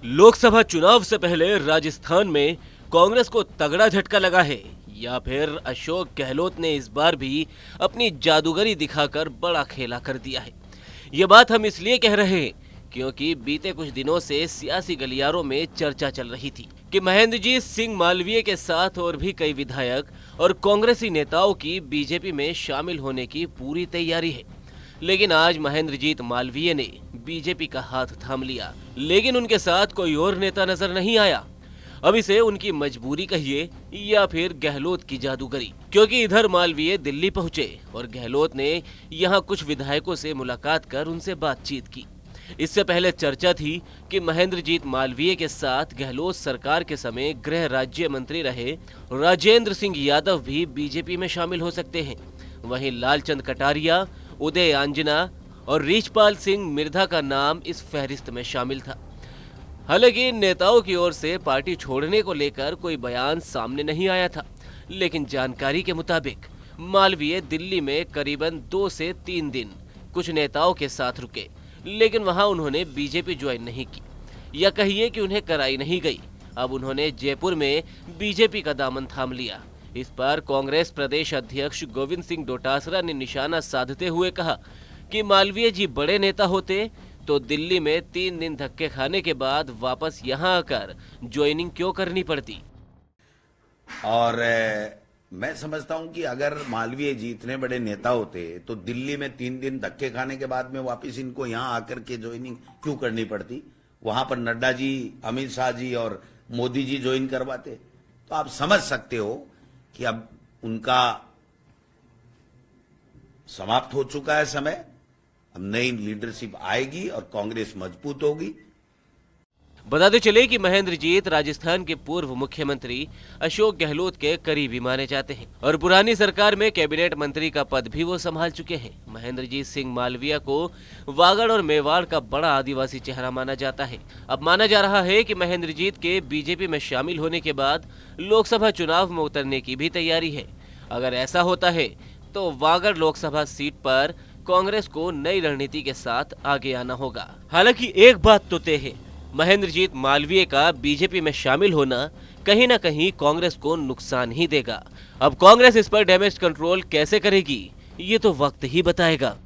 लोकसभा चुनाव से पहले राजस्थान में कांग्रेस को तगड़ा झटका लगा है या फिर अशोक गहलोत ने इस बार भी अपनी जादूगरी दिखाकर बड़ा खेला कर दिया है। ये बात हम इसलिए कह रहे हैं क्योंकि बीते कुछ दिनों से सियासी गलियारों में चर्चा चल रही थी कि महेंद्रजीत सिंह मालवीय के साथ और भी कई विधायक और कांग्रेसी नेताओं की बीजेपी में शामिल होने की पूरी तैयारी है। लेकिन आज महेंद्रजीत मालवीय ने बीजेपी का हाथ थाम लिया, लेकिन उनके साथ कोई और नेता नजर नहीं आया। अब इसे उनकी मजबूरी कहिए या फिर गहलोत की जादूगरी, क्योंकि इधर मालवीय दिल्ली पहुंचे और गहलोत ने यहां कुछ विधायकों से मुलाकात कर उनसे बातचीत की। इससे पहले चर्चा थी कि महेंद्रजीत मालवीय के साथ गहलोत सरकार के समय गृह राज्य मंत्री रहे राजेंद्र सिंह यादव भी बीजेपी में शामिल हो सकते हैं। वहीं लालचंद कटारिया, उदय आंजना और रीछपाल सिंह मिर्धा का नाम इस फहरिस्त में शामिल था। हालांकि इन नेताओं की ओर से पार्टी छोड़ने को लेकर कोई बयान सामने नहीं आया था, लेकिन जानकारी के मुताबिक मालवीय दिल्ली में करीबन 2 से 3 दिन कुछ नेताओं के साथ रुके, लेकिन वहां उन्होंने बीजेपी ज्वाइन नहीं की, या कहिए कि उन्हें कराई नहीं गई। अब उन्होंने जयपुर में बीजेपी का दामन थाम लिया। इस पर कांग्रेस प्रदेश अध्यक्ष गोविंद सिंह डोटासरा ने निशाना साधते हुए कहा कि मालवीय जी बड़े नेता होते तो दिल्ली में 3 दिन धक्के खाने के बाद वापस यहां आकर ज्वाइनिंग क्यों करनी पड़ती। और मैं समझता हूं कि अगर मालवीय जी इतने बड़े नेता होते तो दिल्ली में 3 दिन धक्के खाने के बाद में वापस इनको यहां आकर के ज्वाइनिंग क्यों करनी पड़ती। वहां पर नड्डा जी, अमित शाह जी और मोदी जी ज्वाइन करवाते। तो आप समझ सकते हो कि अब उनका समाप्त हो चुका है समय। अब नई लीडरशिप आएगी और कांग्रेस मजबूत होगी। बताते चले कि महेंद्रजीत राजस्थान के पूर्व मुख्यमंत्री अशोक गहलोत के करीबी माने जाते हैं और पुरानी सरकार में कैबिनेट मंत्री का पद भी वो संभाल चुके हैं। महेंद्रजीत सिंह मालवीय को वागड़ और मेवाड़ का बड़ा आदिवासी चेहरा माना जाता है। अब माना जा रहा है कि महेंद्रजीत के बीजेपी में शामिल होने के बाद लोकसभा चुनाव में उतरने की भी तैयारी है। अगर ऐसा होता है तो वागड़ लोकसभा सीट पर कांग्रेस को नई रणनीति के साथ आगे आना होगा। हालांकि एक बात तो तय है, महेंद्रजीत मालवीय का बीजेपी में शामिल होना कहीं ना कहीं कांग्रेस को नुकसान ही देगा। अब कांग्रेस इस पर डैमेज कंट्रोल कैसे करेगी, ये तो वक्त ही बताएगा।